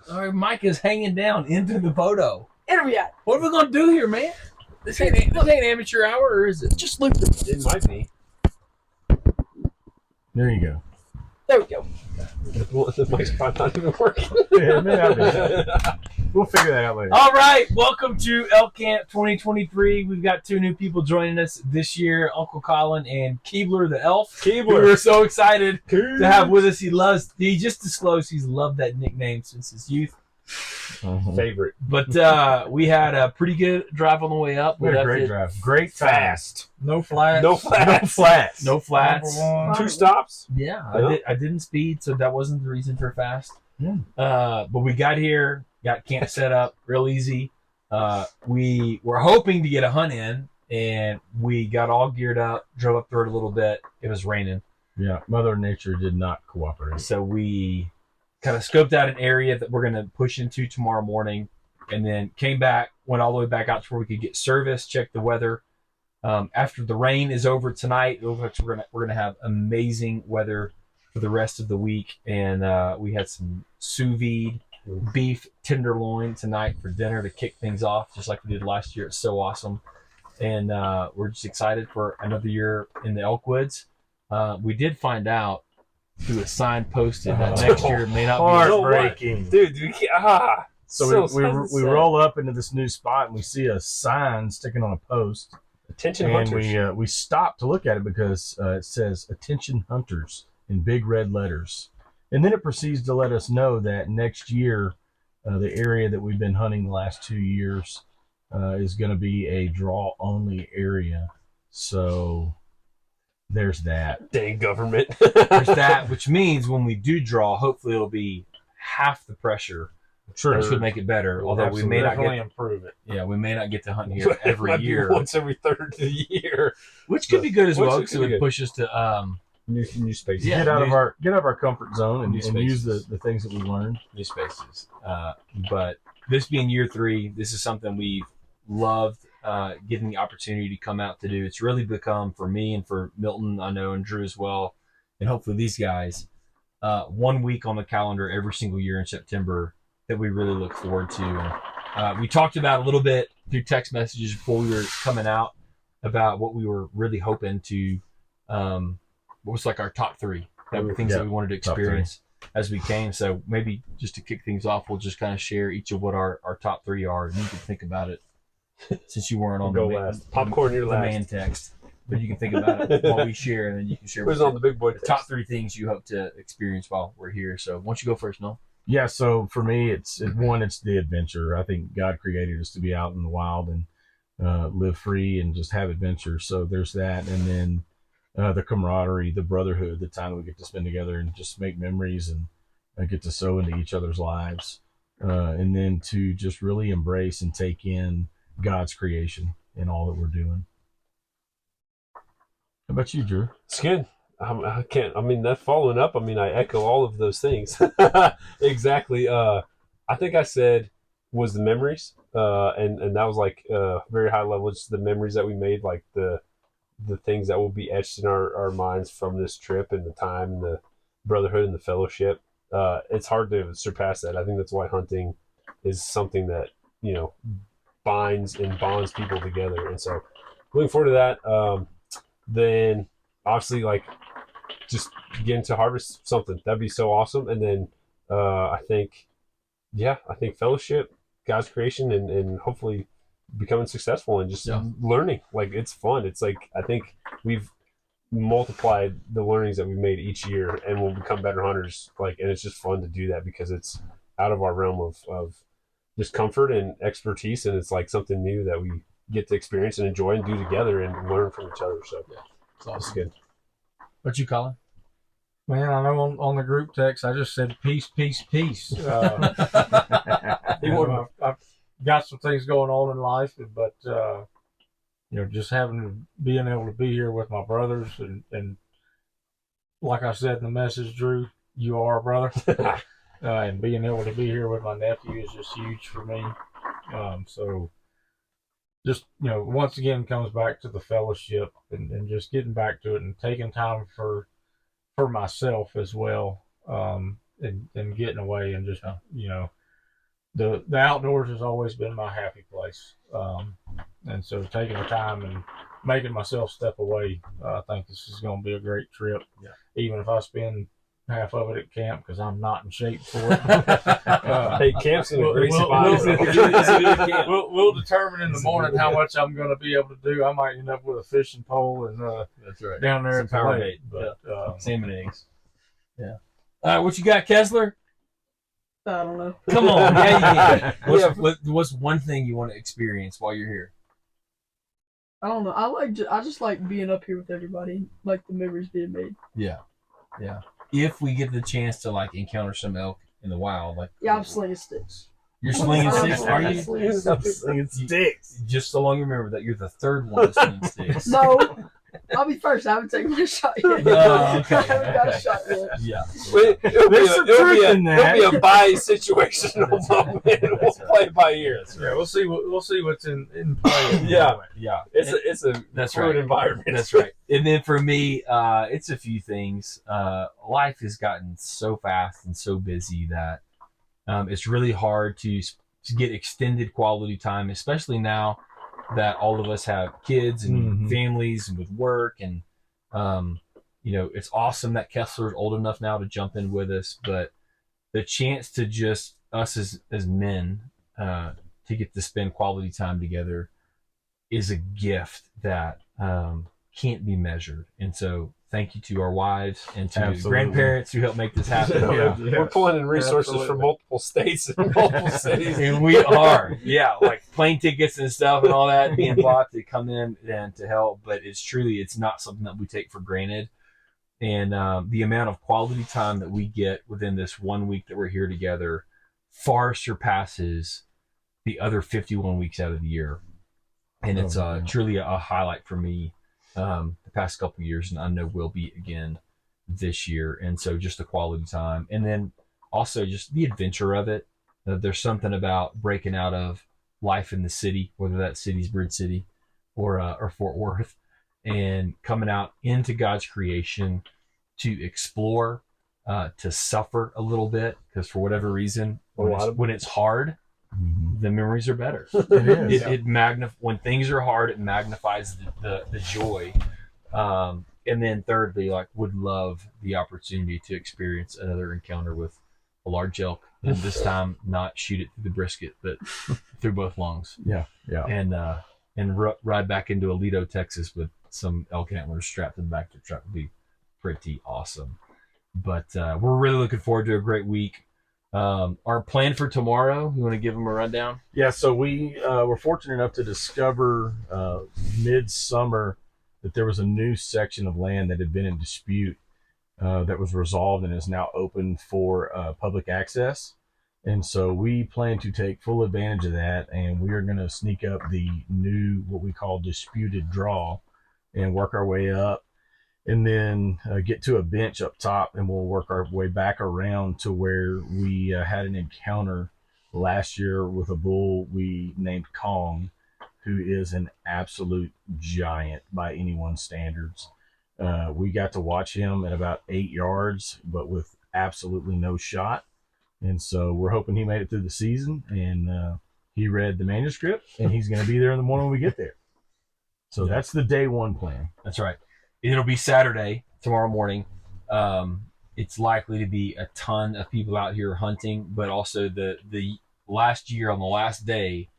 All right, Mike is hanging down into the photo. Interview. What are we gonna do here, man? This ain't amateur hour, or is it? Just loop it. It might be. There you go. There we go. The mic's probably not even working. Yeah, it may not be. We'll figure that out later. All right, welcome to Elk Camp 2023. We've got two new people joining us this year, Uncle Colin and Keebler the Elf. Keebler. We're so excited to have with us. He just disclosed he's loved that nickname since his youth. Favorite. But we had a pretty good drive on the way up. We had a great drive. Great Fast. No flats. No flats. No flats. No flats. Number one. 2 stops. Yeah, Yeah. I didn't speed, so that wasn't the reason for fast. Yeah. But we got here, got camp set up real easy. We were hoping to get a hunt in, and we got all geared up, drove up through it a little bit. It was raining. Yeah, Mother Nature did not cooperate. So we kind of scoped out an area that we're going to push into tomorrow morning, and then came back, went all the way back out to where we could get service, check the weather. After the rain is over tonight, it looks like we're gonna have amazing weather for the rest of the week, and we had some sous vide beef tenderloin tonight for dinner to kick things off, just like we did last year. It's so awesome, and we're just excited for another year in the Elkwoods. We did find out through a sign posted that next year may not be. Heartbreaking. Dude, So we roll up into this new spot and we see a sign sticking on a post. Attention And hunters. we stop to look at it because it says "Attention Hunters" in big red letters, and then it proceeds to let us know that next year, the area that we've been hunting the last 2 years is going to be a draw-only area. So there's that. Dang government. There's that, which means when we do draw, hopefully it'll be half the pressure. True. Which would make it better. Although we may not Definitely get, improve it. we may not get to hunt here every Might be year, once every third of the year. which could be good as Which well could because it be would good. push us to New space. Yeah. Get out of our comfort zone and New use spaces. the things that we learned. new spaces. But this being year 3, this is something we've loved getting the opportunity to come out to do. It's really become, for me and for Milton, I know, and Drew as well, and hopefully these guys, 1 week on the calendar every single year in September that we really look forward to. And we talked about a little bit through text messages before we were coming out about what we were really hoping to, what was like our top 3, that were things that we wanted to top 3. experience as we came. So maybe just to kick things off, we'll just kind of share each of what our top 3 are, and you can think about it since you weren't on Go the last. Popcorn, you're the last. man text. But you can think about it while we share, and then you can share Who's on the big boy the top 3 things you hope to experience while we're here. So why don't you go first, Noel? Yeah, so for me, it's the adventure. I think God created us to be out in the wild and live free and just have adventure. So there's that, and then the camaraderie, the brotherhood, the time that we get to spend together and just make memories and get to sow into each other's lives, and then to just really embrace and take in God's creation and all that we're doing. How about you, Drew? It's good. I can't. I mean, that following up. I mean, I echo all of those things. Exactly. I think I said was the memories, and that was like very high level. Just the memories that we made, like the things that will be etched in our minds from this trip and the time and the brotherhood and the fellowship. It's hard to surpass that. I think that's why hunting is something that binds and bonds people together. And so, looking forward to that. Then obviously, like, just begin to harvest something. That'd be so awesome. And then I think fellowship, God's creation, and hopefully becoming successful and just learning. Like, it's fun. It's like, I think we've multiplied the learnings that we've made each year, and we'll become better hunters. Like, and it's just fun to do that because it's out of our realm of just comfort and expertise, and it's like something new that we get to experience and enjoy and do together and learn from each other. So It's awesome. it's good. What you, Colin? Man, I know on the group text I just said peace, peace, peace. I've got some things going on in life, but just being able to be here with my brothers and like I said in the message, Drew, you are a brother, and being able to be here with my nephew is just huge for me. So just once again comes back to the fellowship and just getting back to it and taking time for myself as well, and getting away and just the outdoors has always been my happy place. And so taking the time and making myself step away, I think this is going to be a great trip. Yeah. Even if I spend half of it at camp because I'm not in shape for it. Hey, camp's in a great spot. We'll determine in the morning how much I'm going to be able to do. I might end up with a fishing pole and That's right. down there at the Power lake. bait. But Salmon eggs. Yeah. All right, what you got, Kessler? I don't know. Come on. Yeah, you can. Yeah. What's one thing you want to experience while you're here? I don't know. I just like being up here with everybody, like the memories being made. Yeah. If we get the chance to like encounter some elk in the wild, like Yeah, I'm slinging sticks. you're slinging I'm sticks, are slinging you? sticks. It's sticks. Just so long remember that you're the third one to sling sticks. No, I'll be first. I haven't taken my shot yet. Oh, okay, I haven't got a okay. shot yet. Yeah. There's some truth in that. It'll be a by situational moment. We'll play it by ear. yeah, we'll see what's in play. Yeah. Yeah. It's a That's fluid right. environment. That's right. And then for me, it's a few things. Life has gotten so fast and so busy that it's really hard to get extended quality time, especially now that all of us have kids and Mhm. families and with work. And, it's awesome that Kessler is old enough now to jump in with us. But the chance to just us as men to get to spend quality time together is a gift that can't be measured. And so thank you to our wives and to Absolutely. grandparents who helped make this happen. Yeah. We're pulling in resources from Absolutely. multiple states and multiple cities. And we are, like plane tickets and stuff and all that being bought to come in and to help. But it's not something that we take for granted. And the amount of quality time that we get within this 1 week that we're here together far surpasses the other 51 weeks out of the year. And it's man. truly a highlight for me the past couple of years, and I know will be again this year. And so just the quality time, and then also just the adventure of it. There's something about breaking out of life in the city, whether that city's Bridge City or Fort Worth, and coming out into God's creation to explore, to suffer a little bit, because for whatever reason, when it's hard, Mhm. the memories are better. It is. When things are hard, it magnifies the joy. And then thirdly, would love the opportunity to experience another encounter with a large elk, and this time not shoot it through the brisket, but through both lungs, Yeah. and ride back into Aledo, Texas, with some elk antlers strapped in the back of the truck would be pretty awesome. But we're really looking forward to a great week. Our plan for tomorrow, you want to give them a rundown? Yeah, so we were fortunate enough to discover midsummer that there was a new section of land that had been in dispute that was resolved and is now open for public access. And so we plan to take full advantage of that, and we are going to sneak up the new, what we call disputed draw, and work our way up, and then get to a bench up top, and we'll work our way back around to where we had an encounter last year with a bull we named Kong, who is an absolute giant by anyone's standards. We got to watch him at about 8 yards, but with absolutely no shot. And so we're hoping he made it through the season, and he read the manuscript, and he's going to be there in the morning when we get there. So that's the day one plan. That's right. It'll be Saturday, tomorrow morning. It's likely to be a ton of people out here hunting, but also the last year on the last day,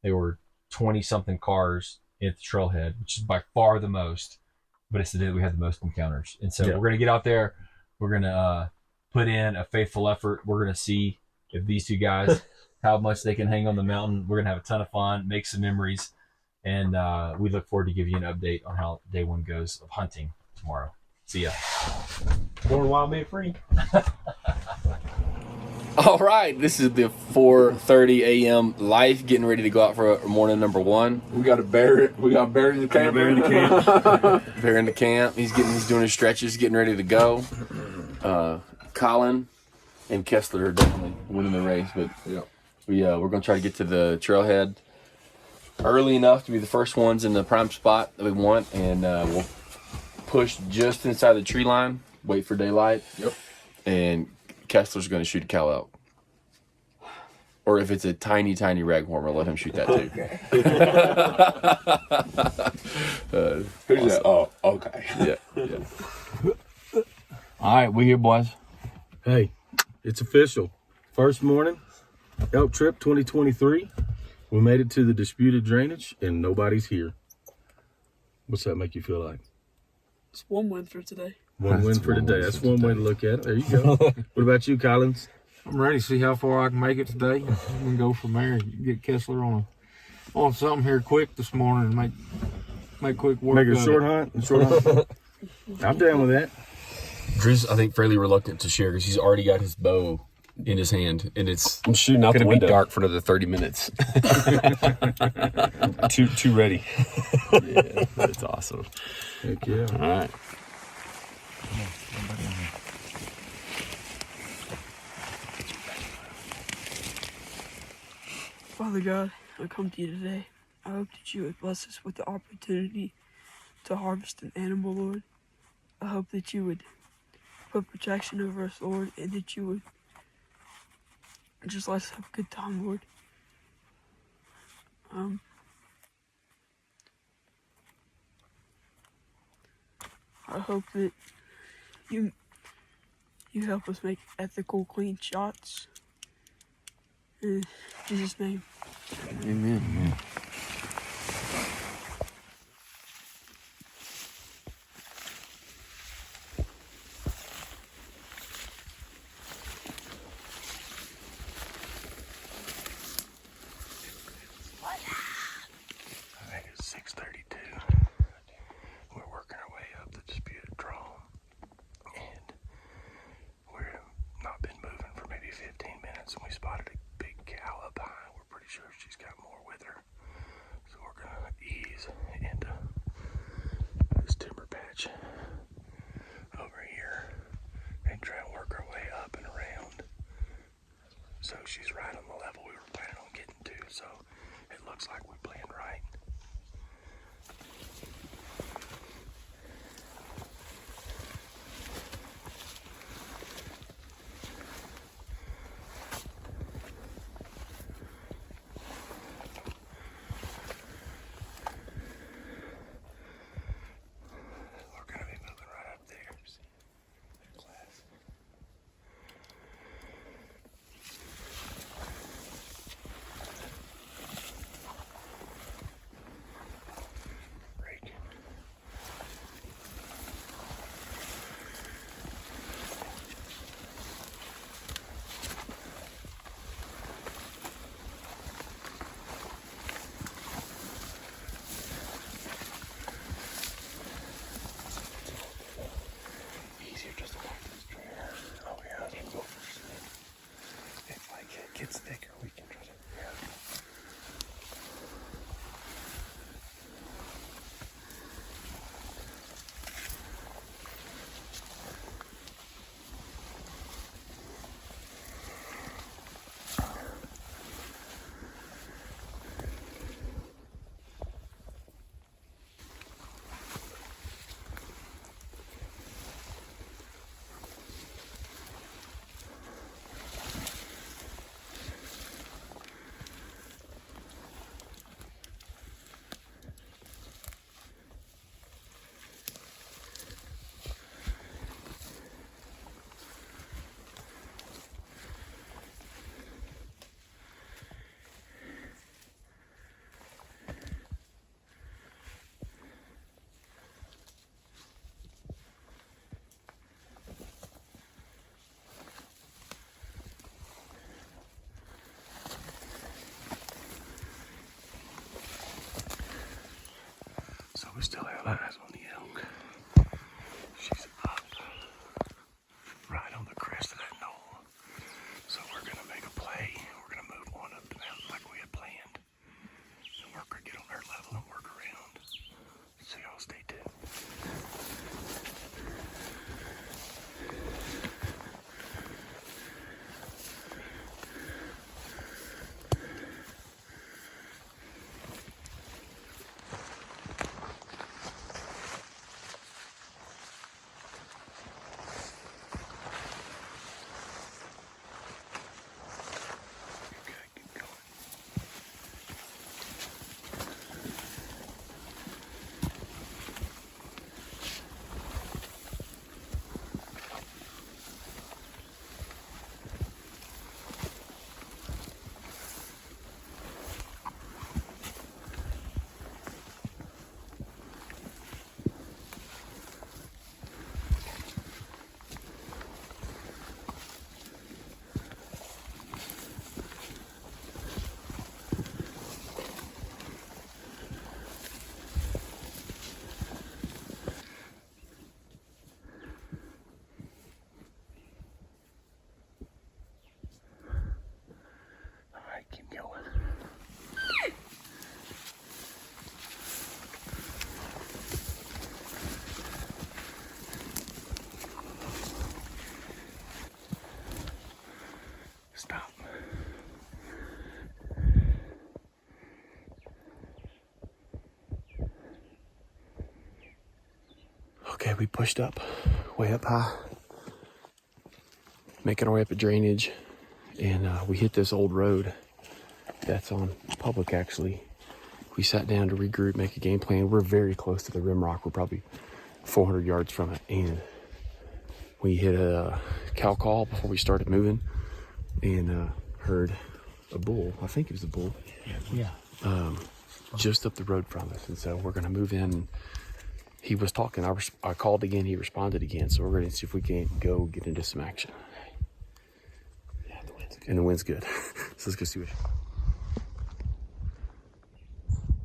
there were 20-something cars at the trailhead, which is by far the most, but it's the day that we had the most encounters. And so we're going to get out there. We're going to put in a faithful effort. We're going to see if these two guys, how much they can hang on the mountain. We're going to have a ton of fun, make some memories. And we look forward to giving you an update on how day one goes of hunting tomorrow. See ya. Going wild, made free. All right, this is the 4:30 a.m. life, getting ready to go out for morning number one. We got a bear. We got a bear in the camp. Bear in the camp. He's doing his stretches, getting ready to go. Colin and Kessler are definitely winning the race, but we're gonna try to get to the trailhead early enough to be the first ones in the prime spot that we want, and we'll push just inside the tree line, wait for daylight. Yep. And Kessler's gonna shoot a cow elk. Or if it's a tiny, tiny raghorn, we'll let him shoot that too. Who's that? Oh, okay. Yeah. All right, we here, boys. Hey, it's official. First morning, elk trip 2023. We made it to the disputed drainage, and nobody's here. What's that make you feel like? It's one win for today. One win for today. That's one way to look at it. There you go. What about you, Collins? I'm ready to see how far I can make it today. We can go from there. Get Kessler on something here quick this morning and make quick work. Make a of short it. hunt. Short hunt. I'm down with that. Drew's, I think, fairly reluctant to share because he's already got his bow in his hand, and it's I'm shooting out the gonna be window. dark for another 30 minutes. Too ready. Yeah, that's awesome. Heck yeah. All right. Father God, I come to you today. I hope that you would bless us with the opportunity to harvest an animal, Lord. I hope that you would put protection over us, Lord, and that you would just let us have a good time, Lord. I hope that you help us make ethical, clean shots. In Jesus' name. Amen. I think it's 6:32. We're working our way up the disputed draw, and we've not been moving for maybe 15 minutes, and we spotted a big cow up high. We're pretty sure she's got more with her, so we're gonna ease into this timber patch over here and try and work our way up and around. So she's right on the level we were planning on getting to, so it looks like we planned right. We're gonna be moving right up there. Class. Raging. Easier just to walk this tree. Oh yeah, let's go first. If like it gets thicker, we can try to. Yeah. So we still have eyes on the elk. She's up right on the crest of that knoll. So we're gonna make a play. We're gonna move on up the mountain like we had planned. And work her, get on her level and work around. So y'all stay tuned. Okay, we pushed up, way up high, making our way up a drainage, and we hit this old road that's on public, actually. We sat down to regroup, make a game plan. We're very close to the rim rock. We're probably 400 yards from it, and we hit a cow call before we started moving, and heard a bull. I think it was a bull. Yeah. Just up the road from us, and so we're gonna move in. He was talking. I called again. He responded again. So we're gonna see if we can't go get into some action. Yeah, the wind's good. And the wind's good. So let's go see what.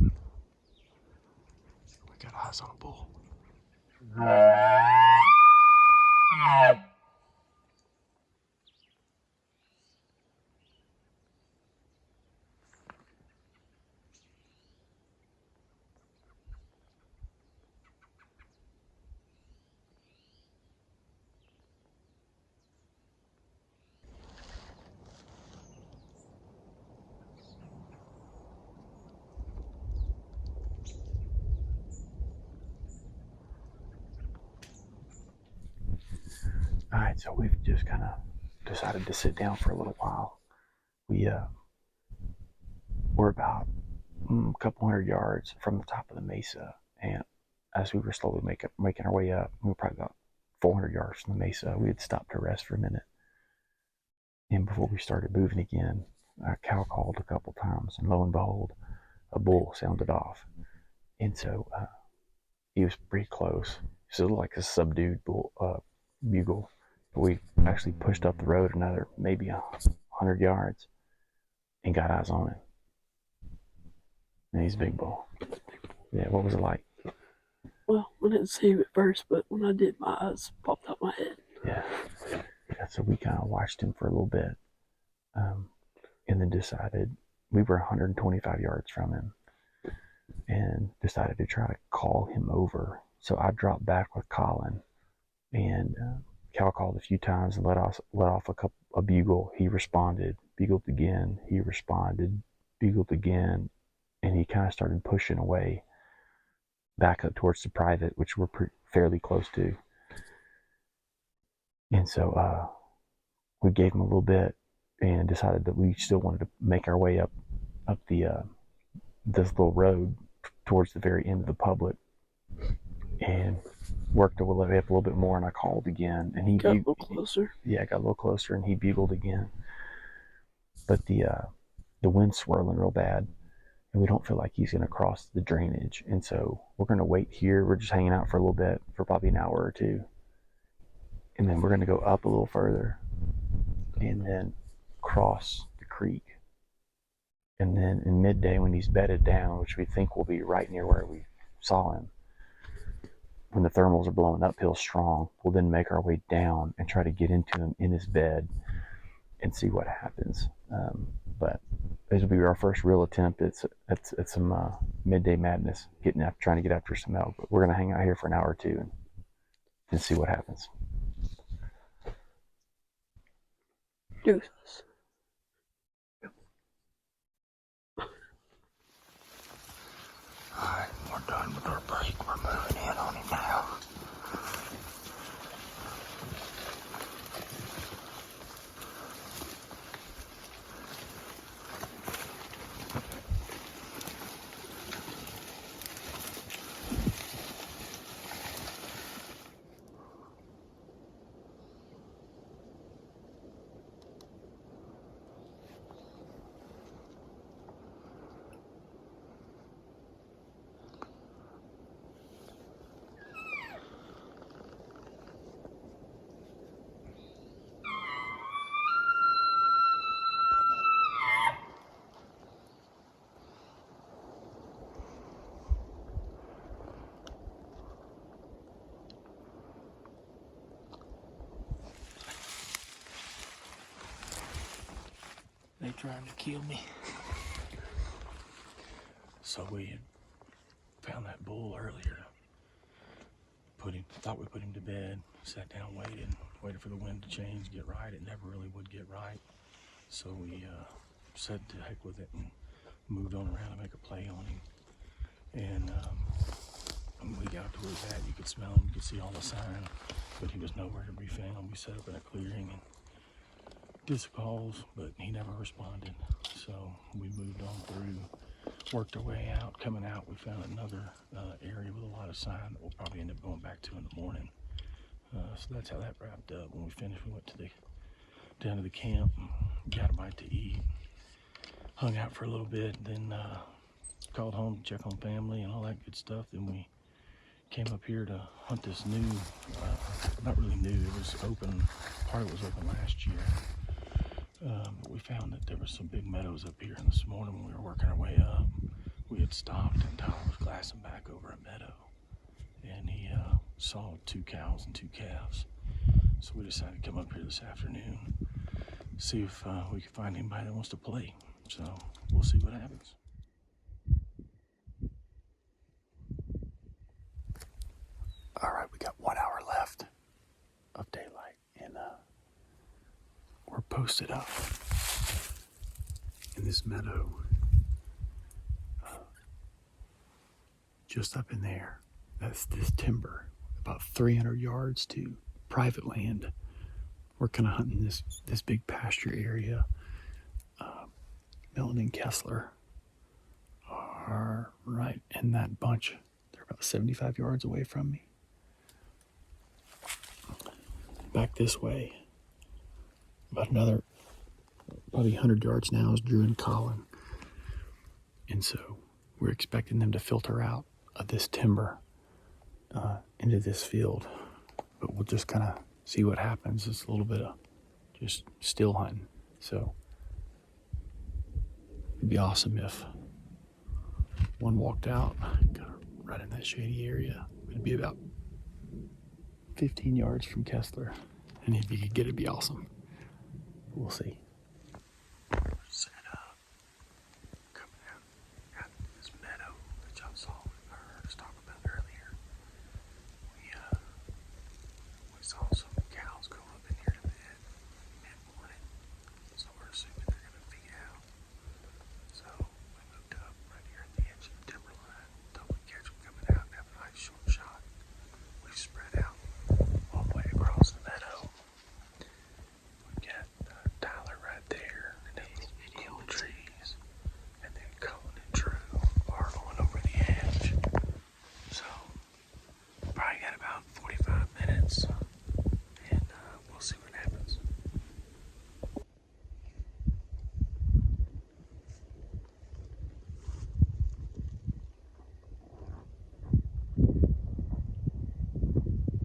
We got eyes on a bull. All right, so we've just kind of decided to sit down for a little while. We're about a couple hundred yards from the top of the mesa, and as we were slowly making our way up, we were probably about 400 yards from the mesa. We had stopped to rest for a minute, and before we started moving again, our cow called a couple times, and lo and behold, a bull sounded off, and so he was pretty close. So it looked like a subdued bugle. But we actually pushed up the road another maybe 100 yards and got eyes on him. And he's a big bull. Yeah, what was it like? Well, I didn't see him at first, but when I did, my eyes popped out my head. Yeah, so we kind of watched him for a little bit, and then decided we were 125 yards from him, and decided to try to call him over. So I dropped back with Colin, and Cal called a few times and let off a bugle. He responded, bugled again. He responded, bugled again, and he kind of started pushing away back up towards the private, which we're fairly close to. And so we gave him a little bit and decided that we still wanted to make our way up the this little road towards the very end of the public, and worked our way up a little bit more. And I called again, and he got a little closer. Yeah, got a little closer, and he bugled again. But the wind's swirling real bad, and we don't feel like he's going to cross the drainage, and so we're going to wait here. We're just hanging out for a little bit, for probably an hour or two, and then we're going to go up a little further and then cross the creek. And then in midday, when he's bedded down, which we think will be right near where we saw him, when the thermals are blowing uphill strong, we'll then make our way down and try to get into him in his bed and see what happens. But this will be our first real attempt at some midday madness, trying to get after some elk. But we're going to hang out here for an hour or two and see what happens. Deuces. Alright, we're done with our break. We're moving in on him now. They trying to kill me. So we had found that bull earlier. Thought we put him to bed, sat down, waited for the wind to change, get right. It never really would get right. So we said to heck with it and moved on around to make a play on him. And When we got to where he was at, you could smell him, you could see all the sign, but he was nowhere to be found. We set up in a clearing and did some calls, but he never responded. So we moved on through, worked our way out. Coming out, we found another area with a lot of sign that we'll probably end up going back to in the morning. So that's how that wrapped up. When we finished, we went to down to the camp, got a bite to eat, hung out for a little bit, then called home to check on family and all that good stuff. Then we came up here to hunt this new, not really new, it was open, part of it was open last year. But we found that there was some big meadows up here, and this morning when we were working our way up, we had stopped and Tyler was glassing back over a meadow, and he saw 2 cows and 2 calves. So we decided to come up here this afternoon, see if we could find anybody that wants to play. So we'll see what happens. All right, we got 1 hour left of daylight, and we're posted up in this meadow, just up in there. That's this timber, about 300 yards to private land. We're kind of hunting this big pasture area. Milton and Kessler are right in that bunch. They're about 75 yards away from me. Back this way, about another probably 100 yards now, is Drew and Colin. And so we're expecting them to filter out of this timber into this field. But we'll just kind of see what happens. It's a little bit of just still hunting. So it'd be awesome if one walked out, kind of right in that shady area. It'd be about 15 yards from Kessler, and if you could get it, it'd be awesome. We'll see.